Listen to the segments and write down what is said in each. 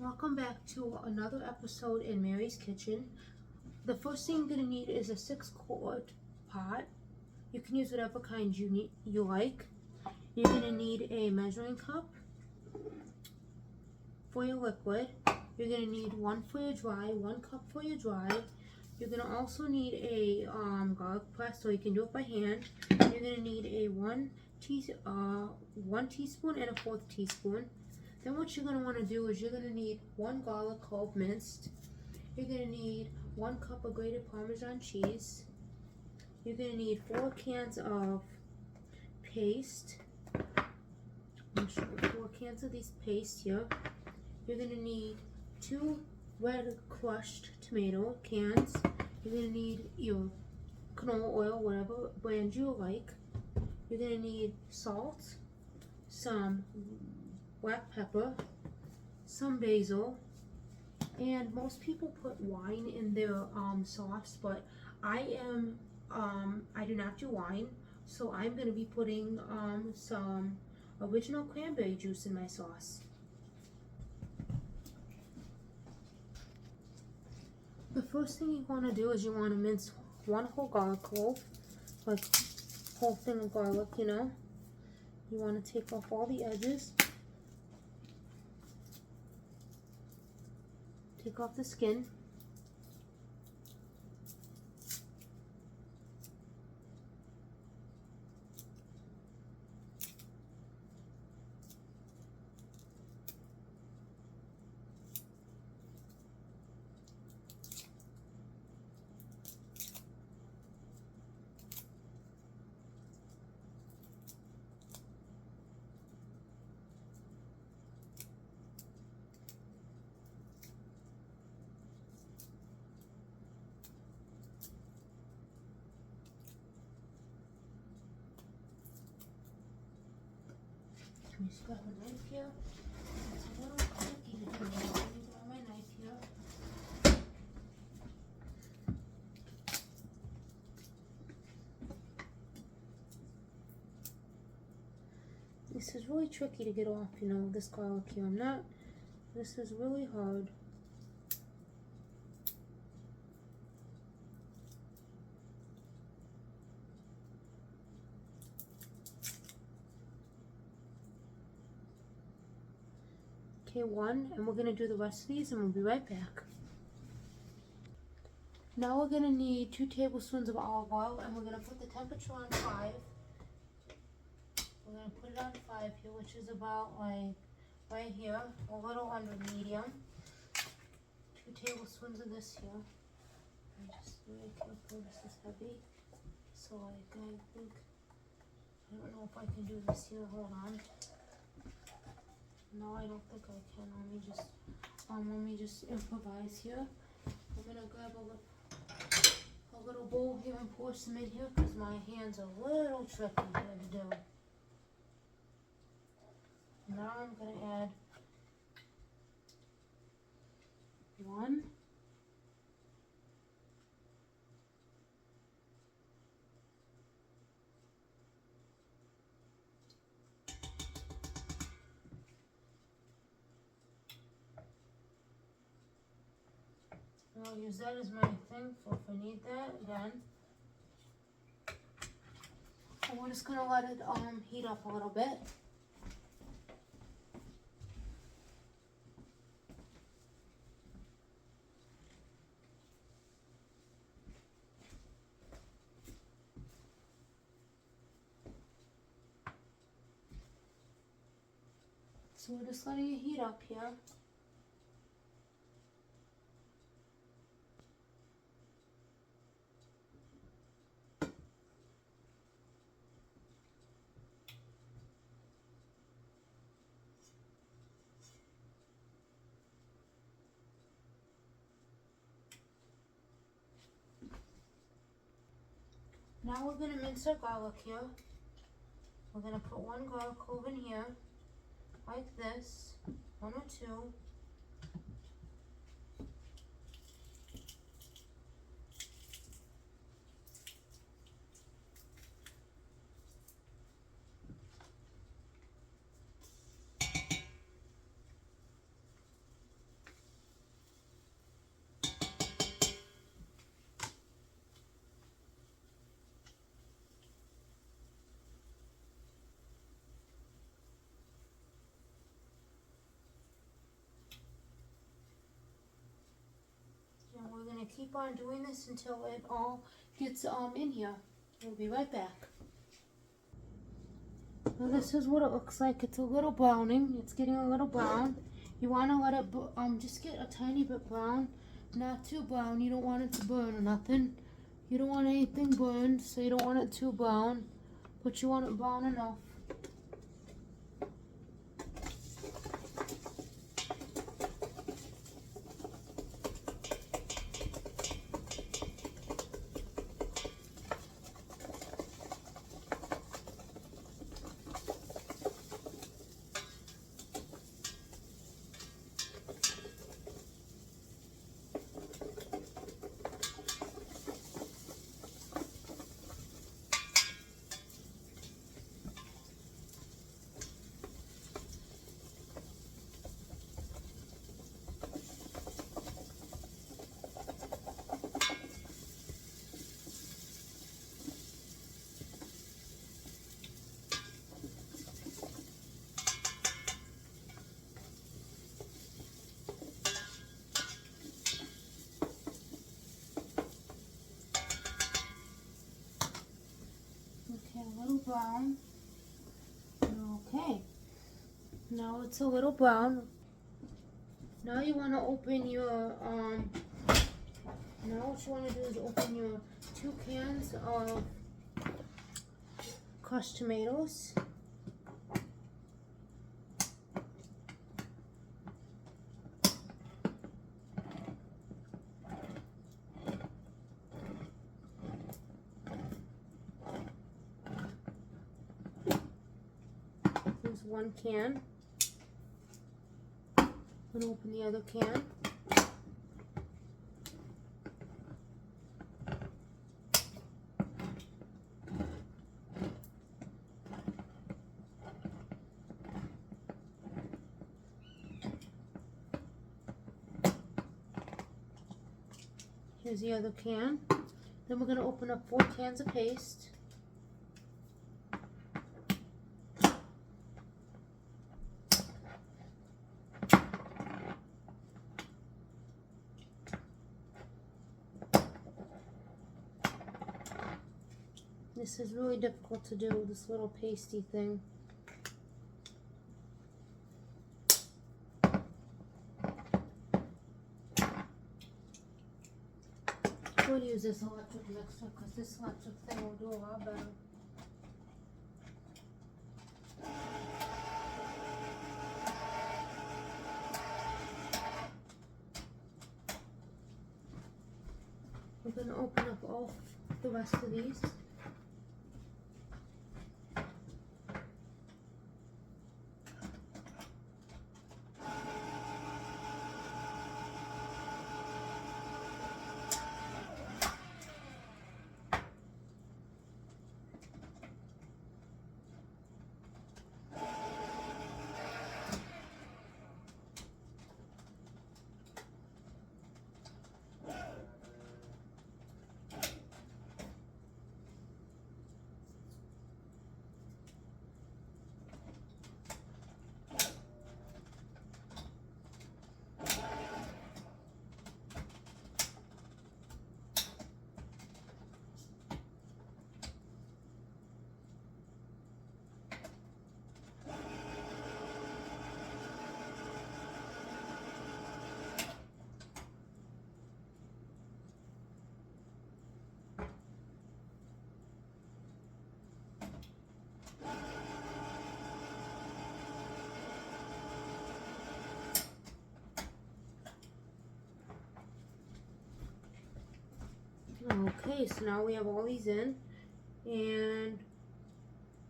Welcome back to another episode in Mary's Kitchen. The first thing you're going to need is a 6-quart pot. You can use whatever kind you like. You're going to need a measuring cup for your liquid. You're going to need one for your dry, 1 cup for your dry. You're going to also need a garlic press, so you can do it by hand. You're going to need a 1 teaspoon and a 1/4 teaspoon. Then what you're going to want to do is you're going to need 1 garlic clove minced. You're going to need 1 cup of grated Parmesan cheese. You're going to need 4 cans of paste. I'm showing 4 cans of these paste here. You're going to need 2 red crushed tomato cans. You're going to need your canola oil, whatever brand you like. You're going to need salt, some black pepper, some basil, and most people put wine in their sauce, but I do not do wine, so I'm going to be putting some original cranberry juice in my sauce. The first thing you want to do is you want to mince 1 whole garlic clove, like whole thing of garlic, you know. You want to take off all the edges. Take off the skin. Let me just grab a knife here. It's a little tricky to do. Let me grab my knife here. This is really tricky to get off, you know, this garlic here. This is really hard. Okay, 1, and we're going to do the rest of these and we'll be right back. Now we're going to need 2 tablespoons of olive oil, and we're going to put the temperature on 5. We're going to put it on 5 here, which is about like right here, a little under medium. 2 tablespoons of this here. I'm just really careful, this is heavy. So like I don't know if I can do this here, hold on. No, I don't think I can. Let me just improvise here. I'm gonna grab a little bowl here and pour some in here because my hands are a little tricky here to do. Now I'm gonna add 1. I'll use that as my thing for if I need that again. And we're just gonna let it heat up a little bit. So we're just letting it heat up here. Now we're going to mince our garlic here. We're going to put 1 garlic clove in here, like this, 1 or 2. keep on doing this until it all gets in here. We'll be right back. Now this is what it looks like. It's a little browning. It's getting a little brown. You want to let it just get a tiny bit brown, not too brown. You don't want it to burn or nothing. You don't want anything burned, so you don't want it too brown, but you want it brown enough. Okay, a little brown. Okay, now it's a little brown. Now you want to open your, now what you want to do is open your 2 cans of crushed tomatoes. Here's 1 can. I'm going to open the other can. Here's the other can. Then we're going to open up 4 cans of paste. This is really difficult to do, this little pasty thing. We'll use this electric mixer because this electric thing will do a lot better. We're going to open up all the rest of these. Okay, so now we have all these in, and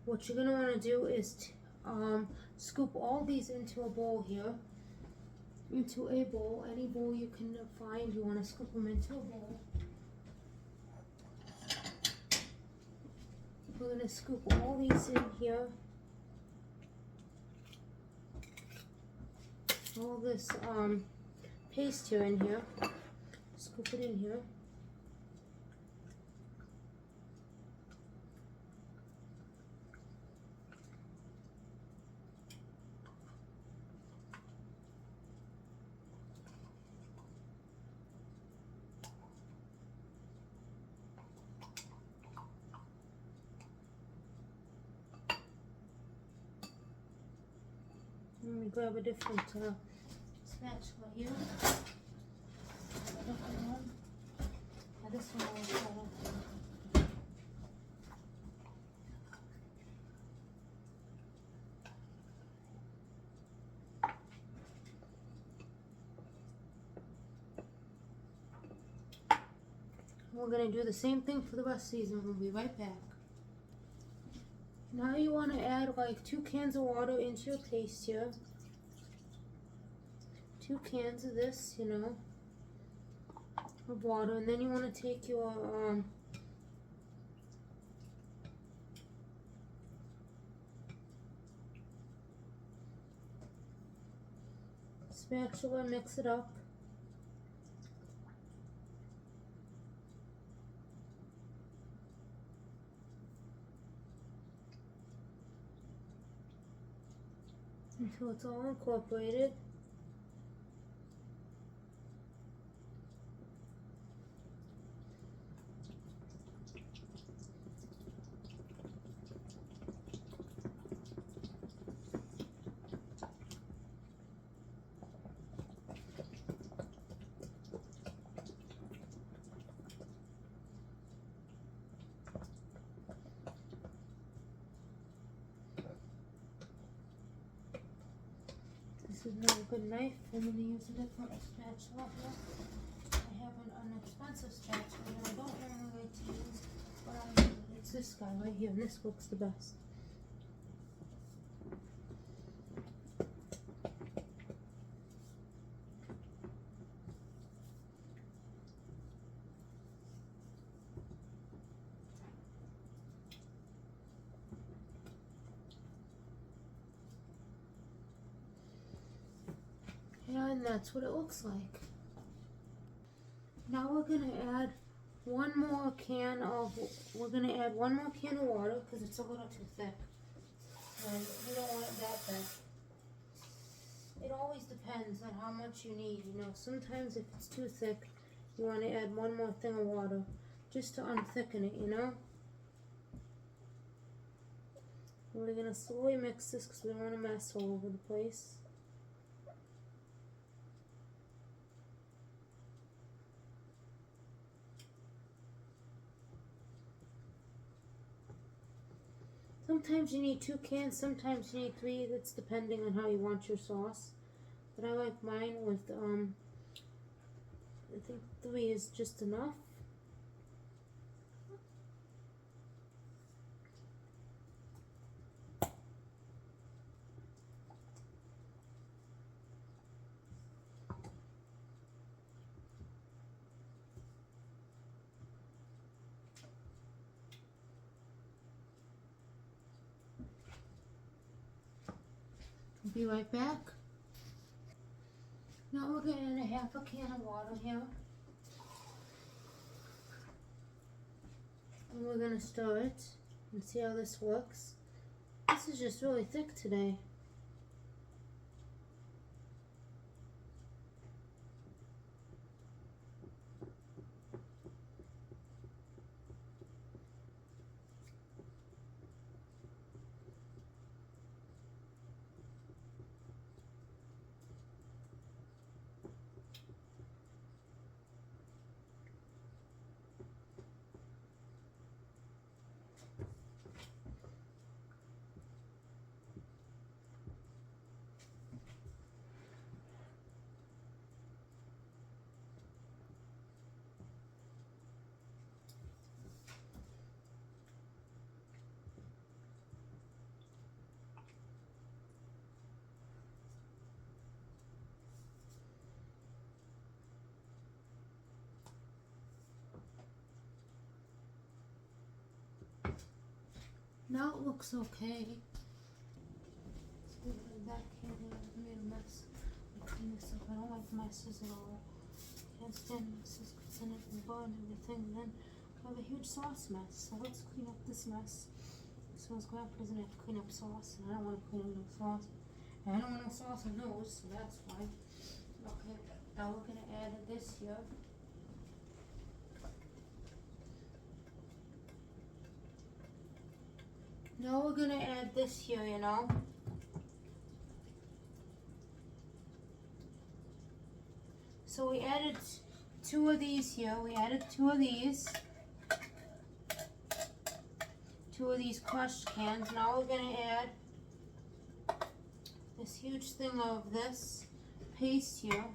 what you're going to want to do is scoop all these into a bowl here, into a bowl, any bowl you can find. You want to scoop them into a bowl. We're going to scoop all these in here, all this paste here in here, scoop it in here. me grab a different spatula here. Different one. Now this one was better. We're going to do the same thing for the rest of these and we'll be right back. Now you want to add like 2 cans of water into your paste here. 2 cans of this, you know, of water. And then you want to take your spatula and mix it up. Until it's all incorporated. This is not a good knife. I'm going to use a different spatula here. I have an expensive spatula that I don't normally like to use, but it's this guy right here, and this works the best. And that's what it looks like. Now we're gonna add one more can of water because it's a little too thick. And we don't want it that thick. It always depends on how much you need, you know. Sometimes if it's too thick, you want to add one more thing of water just to unthicken it, you know. We're gonna slowly mix this because we don't want to mess all over the place. Sometimes you need 2 cans, sometimes you need 3. That's depending on how you want your sauce. But I like mine with, I think 3 is just enough. Be right back. Now we're getting a half a can of water here. And we're gonna stir it and see how this works. This is just really thick today. Now it looks okay. That can I made a mess. I clean this up. I don't like messes at all. Can't stand messes because then it can burn everything. And then I have a huge sauce mess. So let's clean up this mess. So his grandpa doesn't have to clean up sauce, and I don't want to clean up no sauce. And I don't want no sauce on those, so that's why. Okay, now we're gonna add this here. Now we're gonna add this here, you know. So we added two of these here. We added two of these crushed cans. Now we're gonna add this huge thing of this paste here.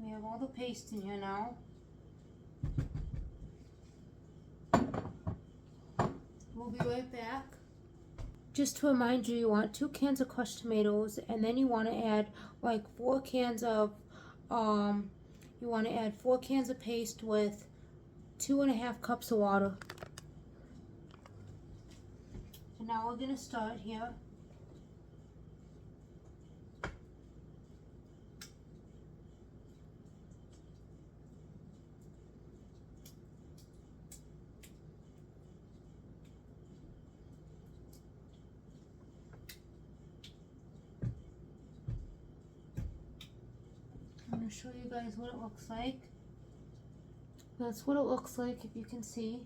We have all the paste in here now. We'll be right back. Just to remind you, you want 2 cans of crushed tomatoes, and then you want to add like 4 cans of paste with 2.5 cups of water. And now we're gonna start here. I'm going to show you guys what it looks like. That's what it looks like, if you can see.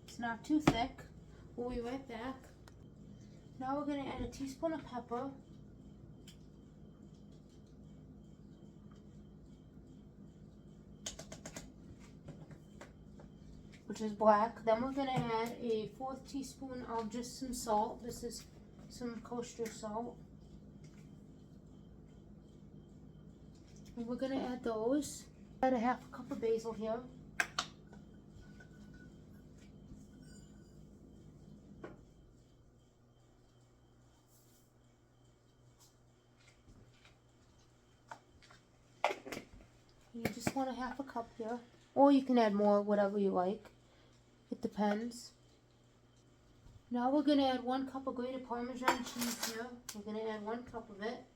It's not too thick. We'll be right back. Now we're going to add a teaspoon of pepper. Which is black. Then we're going to add a 1/4 teaspoon of just some salt. This is some kosher salt. And we're going to add those. Add a 1/2 cup of basil here. You just want a 1/2 cup here. Or you can add more, whatever you like. It depends. Now we're going to add 1 cup of grated Parmesan cheese here. We're going to add 1 cup of it.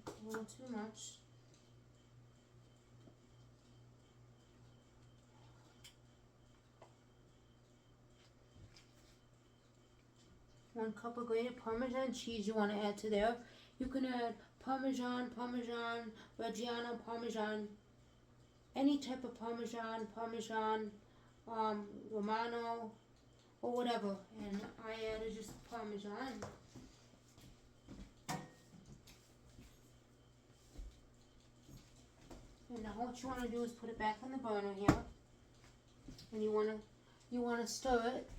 A little too much. One cup of grated Parmesan cheese you want to add to there. You can add Parmesan, Reggiano Parmesan, any type of Parmesan, Romano, or whatever. And I added just Parmesan. And now what you want to do is put it back on the burner here, and you want to stir it.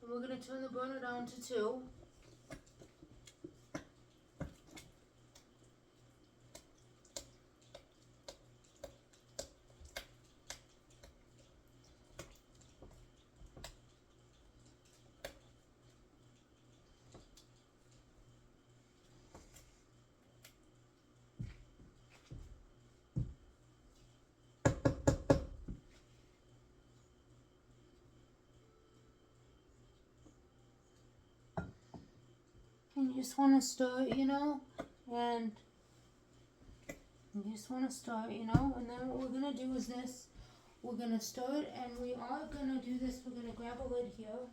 And we're going to turn the burner down to 2. And you just want to stir it, and you just want to stir it, and then what we're going to do is this. We're going to stir it, and we are going to do this. We're going to grab a lid here.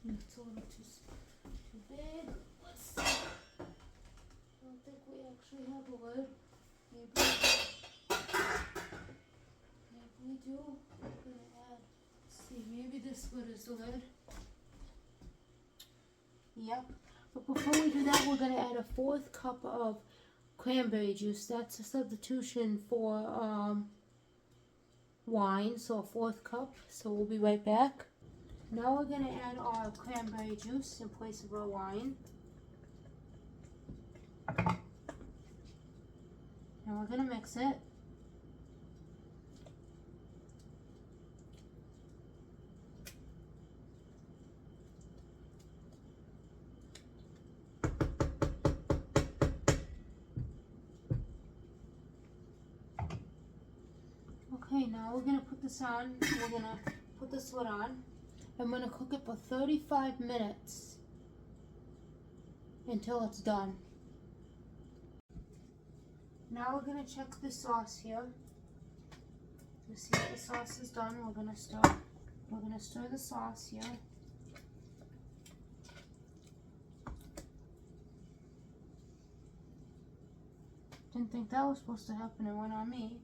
It's a little too big. Let's see. I don't think we actually have a lid. Maybe we do. I'm gonna add. Let's see. Maybe this lid is the lid. Yep. But before we do that, we're gonna add a 1/4 cup of cranberry juice. That's a substitution for wine, so a 1/4 cup. So we'll be right back. Now we're going to add our cranberry juice in place of our wine. And we're going to mix it. Okay, now we're going to put this on. We're going to put this lid on. I'm going to cook it for 35 minutes until it's done. Now we're going to check the sauce here to see if the sauce is done. We're going to stir the sauce here. Didn't think that was supposed to happen. It went on me.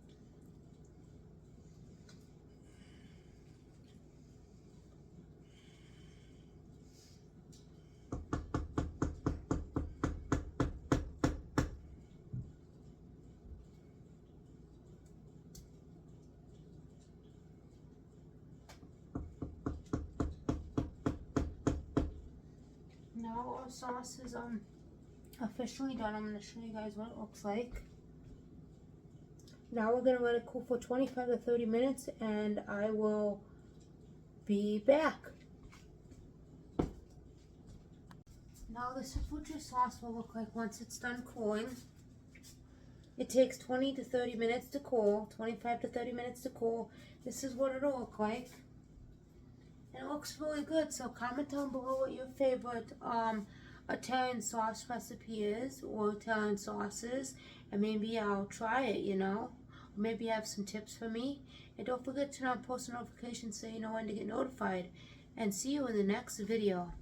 Now our sauce is officially done. I'm going to show you guys what it looks like. Now we're going to let it cool for 25 to 30 minutes and I will be back. Now this is what your sauce will look like once it's done cooling. It takes 20 to 30 minutes to cool, 25 to 30 minutes to cool. This is what it'll look like. And it looks really good, so comment down below what your favorite Italian sauce recipe is, or Italian sauces, and maybe I'll try it, you know. Or maybe you have some tips for me. And don't forget to turn on post notifications so you know when to get notified. And see you in the next video.